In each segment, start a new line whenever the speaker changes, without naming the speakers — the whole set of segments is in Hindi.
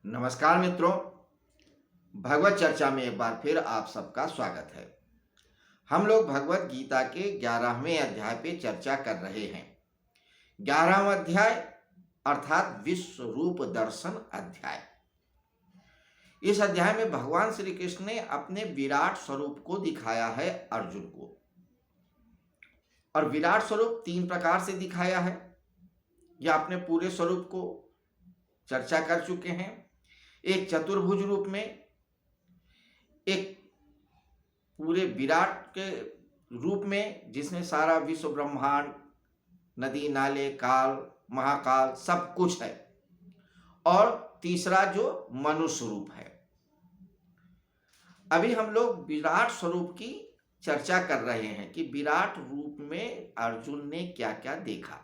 नमस्कार मित्रों, भगवत चर्चा में एक बार फिर आप सबका स्वागत है। हम लोग भगवत गीता के 11वें अध्याय पे चर्चा कर रहे हैं। 11वां अध्याय अर्थात विश्व रूप दर्शन अध्याय। इस अध्याय में भगवान श्री कृष्ण ने अपने विराट स्वरूप को दिखाया है अर्जुन को। और विराट स्वरूप 3 प्रकार से दिखाया है। यह अपने पूरे स्वरूप को चर्चा कर चुके हैं। एक चतुर्भुज रूप में, एक पूरे विराट के रूप में जिसमें सारा विश्व ब्रह्मांड, नदी नाले, काल, महाकाल सब कुछ है, और तीसरा जो मनुष्य रूप है। अभी हम लोग विराट स्वरूप की चर्चा कर रहे हैं कि विराट रूप में अर्जुन ने क्या क्या देखा।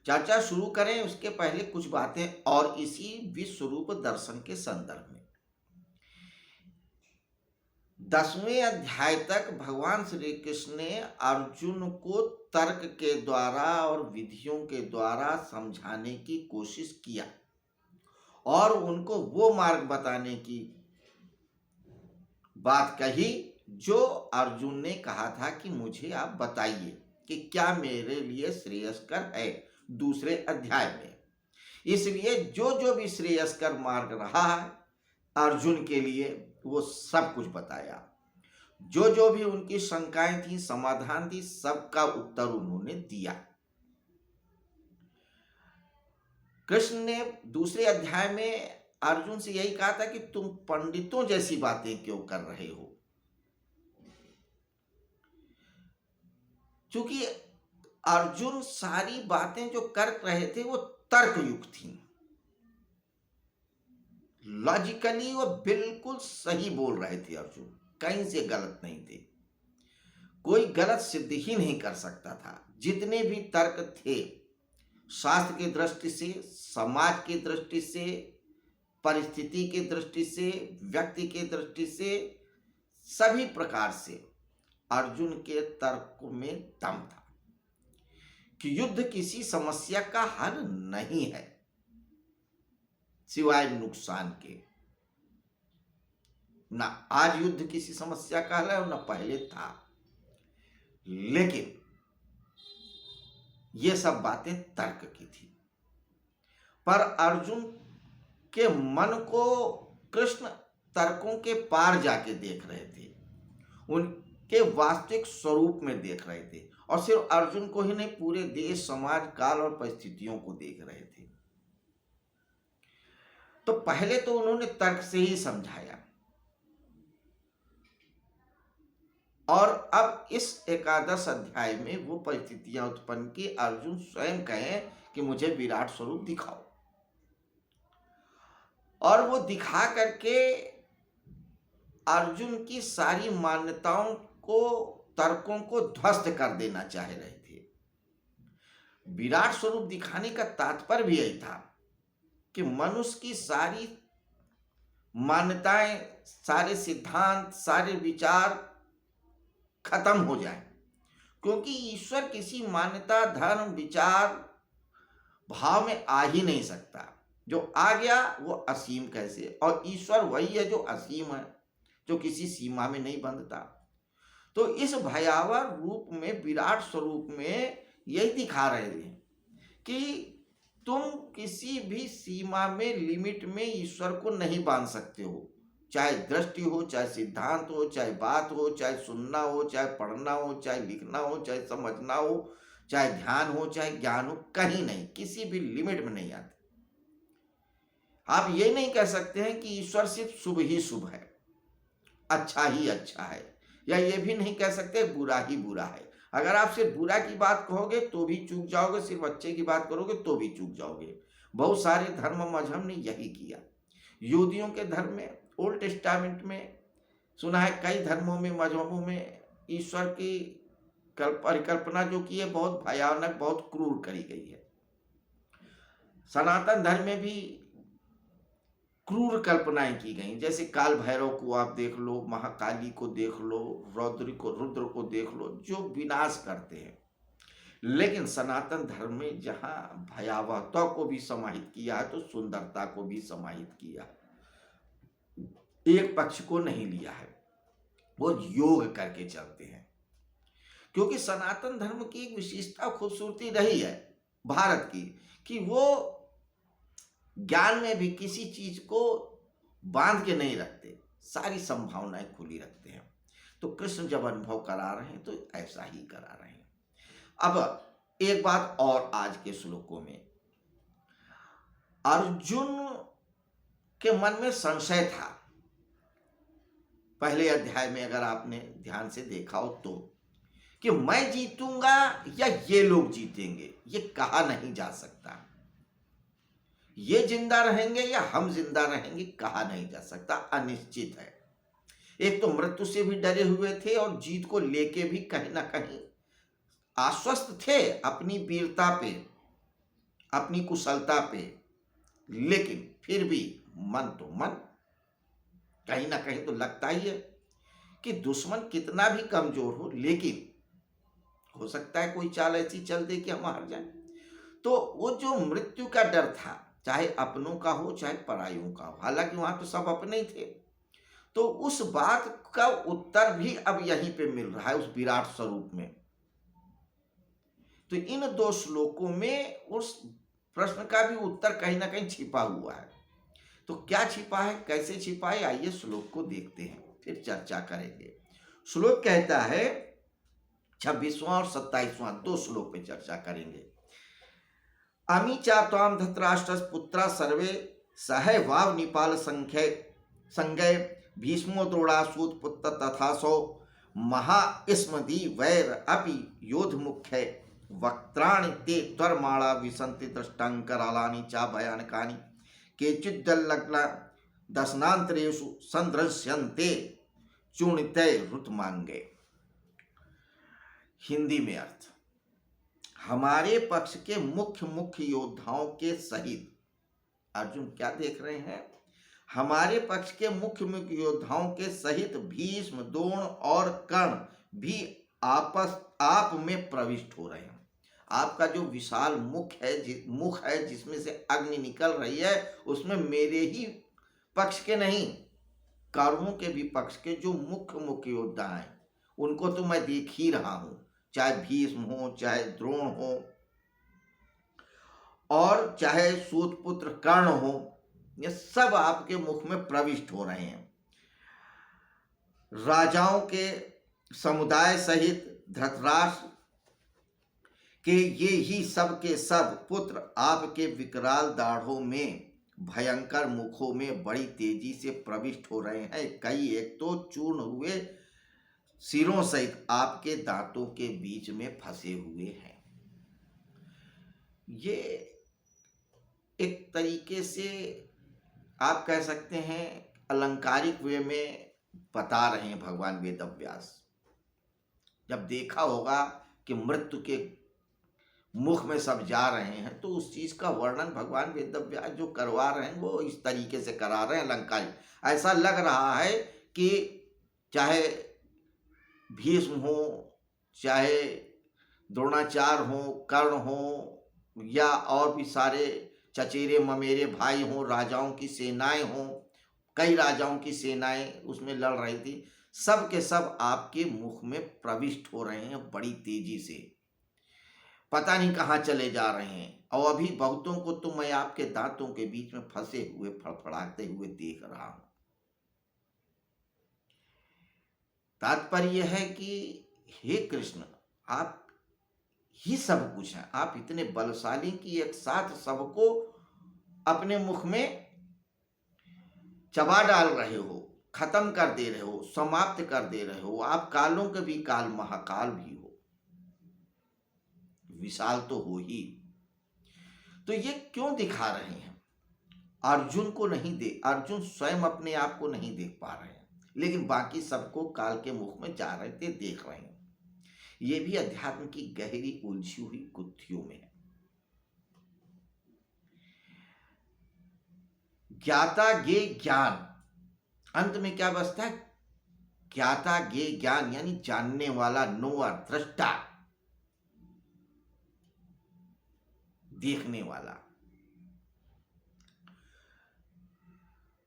चर्चा शुरू करें उसके पहले कुछ बातें और इसी विश्व रूप दर्शन के संदर्भ में। 10वें अध्याय तक भगवान श्री कृष्ण ने अर्जुन को तर्क के द्वारा और विधियों के द्वारा समझाने की कोशिश किया और उनको वो मार्ग बताने की बात कही जो अर्जुन ने कहा था कि मुझे आप बताइए कि क्या मेरे लिए श्रेयस्कर है दूसरे अध्याय में। इसलिए जो जो भी श्रेयस्कर मार्ग रहा है अर्जुन के लिए वो सब कुछ बताया। जो जो भी उनकी शंकाएं थी, समाधान थी, सबका उत्तर उन्होंने दिया। कृष्ण ने दूसरे अध्याय में अर्जुन से यही कहा था कि तुम पंडितों जैसी बातें क्यों कर रहे हो, क्योंकि अर्जुन सारी बातें जो कर रहे थे वो तर्कयुक्त थी। लॉजिकली वो बिल्कुल सही बोल रहे थे। अर्जुन कहीं से गलत नहीं थे, कोई गलत सिद्ध ही नहीं कर सकता था। जितने भी तर्क थे, शास्त्र की दृष्टि से, समाज की दृष्टि से, परिस्थिति की दृष्टि से, व्यक्ति की दृष्टि से, सभी प्रकार से अर्जुन के तर्क में दम था कि युद्ध किसी समस्या का हल नहीं है सिवाय नुकसान के। ना आज युद्ध किसी समस्या का हल है और ना पहले था। लेकिन ये सब बातें तर्क की थी। पर अर्जुन के मन को कृष्ण तर्कों के पार जाके देख रहे थे, उनके वास्तविक स्वरूप में देख रहे थे, और सिर्फ अर्जुन को ही नहीं, पूरे देश, समाज, काल और परिस्थितियों को देख रहे थे। तो पहले तो उन्होंने तर्क से ही समझाया, और अब इस एकादश अध्याय में वो परिस्थितियां उत्पन्न की अर्जुन स्वयं कहें कि मुझे विराट स्वरूप दिखाओ, और वो दिखा करके अर्जुन की सारी मान्यताओं को, तर्कों को ध्वस्त कर देना चाह रहे थे। विराट स्वरूप दिखाने का तात्पर्य भी यही था कि मनुष्य की सारी मान्यताएं, सारे सिद्धांत, सारे विचार खत्म हो जाए, क्योंकि ईश्वर किसी मान्यता, धर्म, विचार, भाव में आ ही नहीं सकता। जो आ गया वो असीम कैसे, और ईश्वर वही है जो असीम है, जो किसी सीमा में नहीं बंधता। तो इस भयावह रूप में, विराट स्वरूप में यही दिखा रहे थे कि तुम किसी भी सीमा में, लिमिट में ईश्वर को नहीं बांध सकते हो। चाहे दृष्टि हो, चाहे सिद्धांत हो, चाहे बात हो, चाहे सुनना हो, चाहे पढ़ना हो, चाहे लिखना हो, चाहे समझना हो, चाहे ध्यान हो, चाहे ज्ञान हो, कहीं नहीं, किसी भी लिमिट में नहीं आते। आप ये नहीं कह सकते हैं कि ईश्वर सिर्फ शुभ ही शुभ है, अच्छा ही अच्छा है, या ये भी नहीं कह सकते बुरा ही बुरा है। अगर आप सिर्फ बुरा की बात कहोगे तो भी चूक जाओगे, सिर्फ अच्छे की बात करोगे तो भी चूक जाओगे। बहुत सारे धर्म मजहब ने यही किया। यहूदियों के धर्म में, ओल्ड टेस्टामेंट में सुना है, कई धर्मों में, मजहबों में ईश्वर की परिकल्पना जो की है बहुत भयानक, बहुत क्रूर करी गई है। सनातन धर्म में भी क्रूर कल्पनाएं की गई, जैसे काल भैरव को आप देख लो, महाकाली को देख लो, रुद्र को देख लो, जो विनाश करते हैं। लेकिन सनातन धर्म में जहां भयावहता को भी समाहित किया है तो सुंदरता को भी समाहित किया, एक पक्ष को नहीं लिया है, वो योग करके चलते हैं। क्योंकि सनातन धर्म की एक विशेषता खूबसूरती रही है भारत की कि वो ज्ञान में भी किसी चीज को बांध के नहीं रखते, सारी संभावनाएं खुली रखते हैं। तो कृष्ण जब अनुभव करा रहे हैं तो ऐसा ही करा रहे हैं। अब एक बात और आज के श्लोकों में, अर्जुन के मन में संशय था पहले अध्याय में, अगर आपने ध्यान से देखा हो तो, कि मैं जीतूंगा या ये लोग जीतेंगे, ये कहा नहीं जा सकता। ये जिंदा रहेंगे या हम जिंदा रहेंगे, कहा नहीं जा सकता, अनिश्चित है। एक तो मृत्यु से भी डरे हुए थे और जीत को लेके भी कहीं ना कहीं आश्वस्त थे अपनी वीरता पे, अपनी कुशलता पे, लेकिन फिर भी मन तो मन, कहीं ना कहीं तो लगता ही है कि दुश्मन कितना भी कमजोर हो, लेकिन हो सकता है कोई चाल ऐसी चल दे कि हम हार जाए। तो वो जो मृत्यु का डर था, चाहे अपनों का हो चाहे परायों का हो, हालांकि वहां तो सब अपने ही थे, तो उस बात का उत्तर भी अब यहीं पे मिल रहा है उस विराट स्वरूप में। तो इन दो श्लोकों में उस प्रश्न का भी उत्तर कहीं ना कहीं छिपा हुआ है। तो क्या छिपा है, कैसे छिपा है, आइए श्लोक को देखते हैं, फिर चर्चा करेंगे। श्लोक कहता है 26वां और 27वां, दो श्लोक पे चर्चा करेंगे। अमी चा त्वाम धृतराष्ट्र पुत्रा सर्वे सह वाव निपाल संज्ञय भीष्मो द्रोणासूत पुत्र तथा सौ महास्मदी वैर अपि योध मुख्य वक्त्राणि ते त्वरमाणा विसंति दृष्टांकरालानि चा भयानकानि केचिद्दल्लग्न दशनांतरेषु संदृश्यन्ते चूर्णितै रुतमांगे। हिंदी में अर्थ, हमारे पक्ष के मुख्य मुख्य योद्धाओं के सहित, अर्जुन क्या देख रहे हैं, हमारे पक्ष के मुख्य मुख्य योद्धाओं के सहित भीष्म द्रोण और कर्ण भी आप में प्रविष्ट हो रहे हैं। आपका जो विशाल मुख है जिसमें से अग्नि निकल रही है, उसमें मेरे ही पक्ष के नहीं, कौरवों के भी पक्ष के जो मुख्य मुख्य योद्धा हैं उनको तो मैं देख ही रहा हूं, चाहे भीष्म हो, चाहे द्रोण हो, और चाहे सूतपुत्र कर्ण हो, ये सब आपके मुख में प्रविष्ट हो रहे हैं। राजाओं के समुदाय सहित धृतराष्ट्र के ये ही सब के सब पुत्र आपके विकराल दाढ़ों में, भयंकर मुखों में बड़ी तेजी से प्रविष्ट हो रहे हैं। कई एक तो चूर्ण हुए सिरों सहित आपके दांतों के बीच में फंसे हुए हैं। ये एक तरीके से आप कह सकते हैं अलंकारिक वे में बता रहे हैं भगवान वेदव्यास। जब देखा होगा कि मृत्यु के मुख में सब जा रहे हैं, तो उस चीज का वर्णन भगवान वेदव्यास जो करवा रहे हैं वो इस तरीके से करा रहे हैं अलंकारिक। ऐसा लग रहा है कि चाहे भीष्म हो, चाहे द्रोणाचार्य हो, कर्ण हो, या और भी सारे चचेरे ममेरे भाई हों, राजाओं की सेनाएं हों, कई राजाओं की सेनाएं उसमें लड़ रही थी, सब के सब आपके मुख में प्रविष्ट हो रहे हैं बड़ी तेजी से, पता नहीं कहाँ चले जा रहे हैं। और अभी बहुतों को तो मैं आपके दांतों के बीच में फंसे हुए फड़फड़ाते हुए देख रहा हूं। तात्पर्य है कि हे कृष्ण, आप ही सब कुछ हैं, आप इतने बलशाली कि एक साथ सबको अपने मुख में चबा डाल रहे हो, खत्म कर दे रहे हो, समाप्त कर दे रहे हो। आप कालों के भी काल, महाकाल भी हो, विशाल तो हो ही। तो ये क्यों दिखा रहे हैं? अर्जुन को नहीं दे, अर्जुन स्वयं अपने आप को नहीं देख पा रहे हैं, लेकिन बाकी सबको काल के मुख में जा रहे थे, देख रहे हैं। ये भी अध्यात्म की गहरी उलझी हुई गुत्थियों में है। ज्ञाता गे ज्ञान, अंत में क्या बचता है? ज्ञाता गे ज्ञान, यानी जानने वाला, नोअर, दृष्टा। देखने वाला,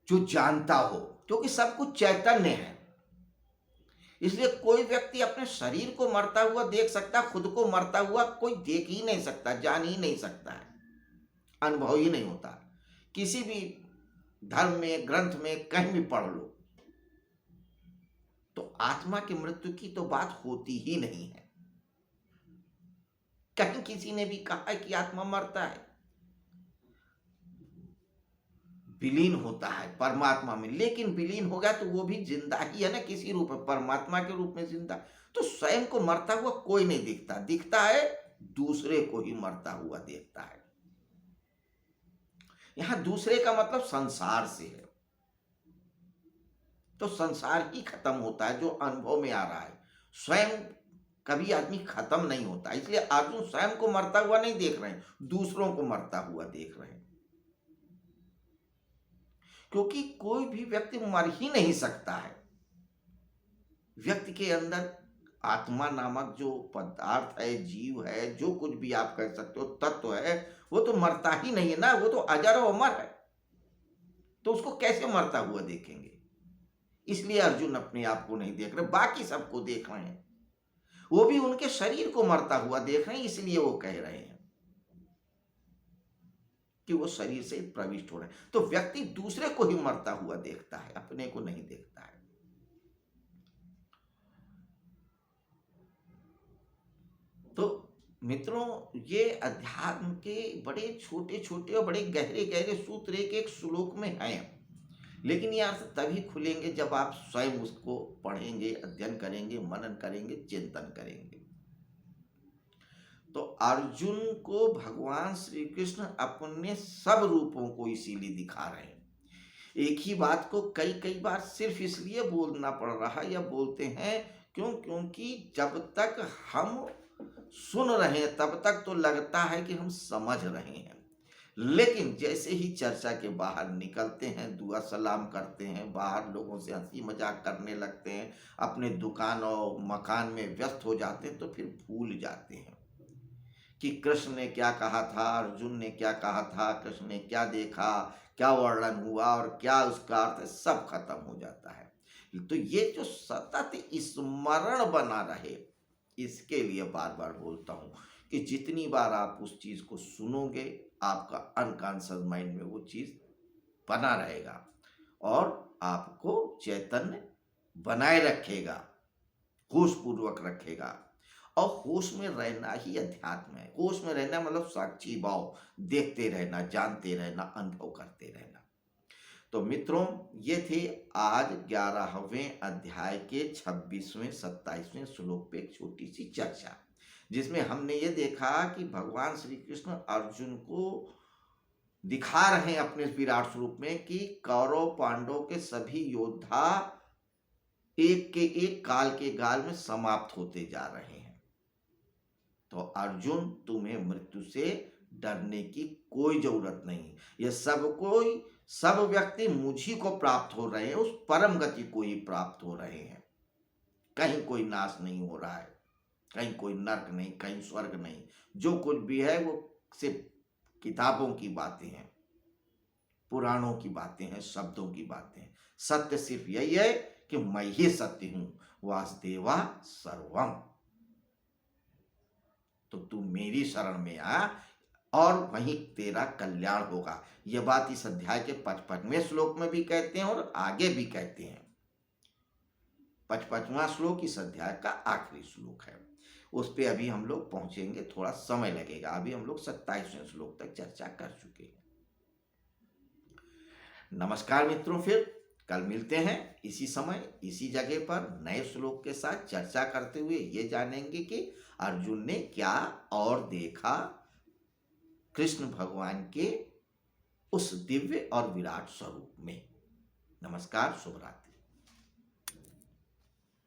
जो जानता हो, क्योंकि सब कुछ चैतन्य है। इसलिए कोई व्यक्ति अपने शरीर को मरता हुआ देख सकता, खुद को मरता हुआ कोई देख ही नहीं सकता, जान ही नहीं सकता है, अनुभव ही नहीं होता। किसी भी धर्म में, ग्रंथ में कहीं भी पढ़ लो तो आत्मा की मृत्यु की तो बात होती ही नहीं है। कहीं किसी ने भी कहा है कि आत्मा मरता है, विलीन होता है परमात्मा में, लेकिन विलीन हो गया तो वो भी जिंदा ही है ना, किसी रूप में, परमात्मा के रूप में जिंदा। तो स्वयं को मरता हुआ कोई नहीं दिखता, दिखता है दूसरे को ही मरता हुआ देखता है। यहां दूसरे का मतलब संसार से है, तो संसार ही खत्म होता है जो अनुभव में आ रहा है। स्वयं कभी आदमी खत्म नहीं होता। इसलिए अर्जुन स्वयं को मरता हुआ नहीं देख रहे हैं, दूसरों को मरता हुआ देख रहे हैं, क्योंकि कोई भी व्यक्ति मर ही नहीं सकता है। व्यक्ति के अंदर आत्मा नामक जो पदार्थ है, जीव है, जो कुछ भी आप कह सकते हो, तत्व है, वो तो मरता ही नहीं है ना, वो तो अजर और अमर है। तो उसको कैसे मरता हुआ देखेंगे? इसलिए अर्जुन अपने आप को नहीं देख रहे, बाकी सबको देख रहे हैं। वो भी उनके शरीर को मरता हुआ देख रहे हैं, इसलिए वो कह रहे हैं कि वो शरीर से प्रविष्ट हो रहे हैं। तो व्यक्ति दूसरे को ही मरता हुआ देखता है, अपने को नहीं देखता है। तो मित्रों, ये अध्यात्म के बड़े छोटे छोटे और बड़े गहरे गहरे सूत्र एक एक श्लोक में हैं, लेकिन ये अर्थ तभी खुलेंगे जब आप स्वयं उसको पढ़ेंगे, अध्ययन करेंगे, मनन करेंगे, चिंतन करेंगे। तो अर्जुन को भगवान श्री कृष्ण अपने सब रूपों को इसीलिए दिखा रहे हैं। एक ही बात को कई कई बार सिर्फ इसलिए बोलना पड़ रहा है या बोलते हैं क्योंकि जब तक हम सुन रहे हैं तब तक तो लगता है कि हम समझ रहे हैं, लेकिन जैसे ही चर्चा के बाहर निकलते हैं, दुआ सलाम करते हैं, बाहर लोगों से हंसी मजाक करने लगते हैं, अपने दुकान और मकान में व्यस्त हो जाते हैं, तो फिर भूल जाते हैं कि कृष्ण ने क्या कहा था, अर्जुन ने क्या कहा था, कृष्ण ने क्या देखा, क्या वर्णन हुआ और क्या उसका अर्थ है, सब खत्म हो जाता है। तो ये जो सतत स्मरण बना रहे, इसके लिए बार बार बोलता हूँ कि जितनी बार आप उस चीज को सुनोगे, आपका अनकॉन्शियस माइंड में वो चीज बना रहेगा और आपको चैतन्य बनाए रखेगा, होश पूर्वक रखेगा। और होश में रहना ही अध्यात्म है। होश में रहना मतलब साक्षी भाव, देखते रहना, जानते रहना, अनुभव करते रहना। तो मित्रों, ये थे आज 11वें अध्याय के 26वें 27वें श्लोक पे एक छोटी सी चर्चा, जिसमें हमने ये देखा कि भगवान श्री कृष्ण अर्जुन को दिखा रहे हैं अपने विराट स्वरूप में कि कौरव पांडव के सभी योद्धा एक के एक, काल के गाल में समाप्त होते जा रहे हैं। तो अर्जुन, तुम्हें मृत्यु से डरने की कोई जरूरत नहीं। ये सब व्यक्ति मुझी को प्राप्त हो रहे हैं, उस परम गति को ही प्राप्त हो रहे हैं। कहीं कोई नाश नहीं हो रहा है, कहीं कोई नर्क नहीं, कहीं स्वर्ग नहीं। जो कुछ भी है वो सिर्फ किताबों की बातें हैं, पुराणों की बातें हैं, शब्दों की बातें हैं। सत्य सिर्फ यही है कि मैं ही सत्य हूं, वासुदेवा सर्वम। तो तू मेरी शरण में आ और वहीं तेरा कल्याण होगा। यह बात इस अध्याय के 55वें श्लोक में भी कहते हैं और आगे भी कहते हैं। 55वां श्लोक इस अध्याय का आखिरी श्लोक है, उस पे अभी हम लोग पहुंचेंगे, थोड़ा समय लगेगा। अभी हम लोग 27वें श्लोक तक चर्चा कर चुके हैं। नमस्कार मित्रों, फिर कल मिलते हैं इसी समय इसी जगह पर नए श्लोक के साथ चर्चा करते हुए ये जानेंगे कि अर्जुन ने क्या और देखा कृष्ण भगवान के उस दिव्य और विराट स्वरूप में। नमस्कार, शुभ रात्रि।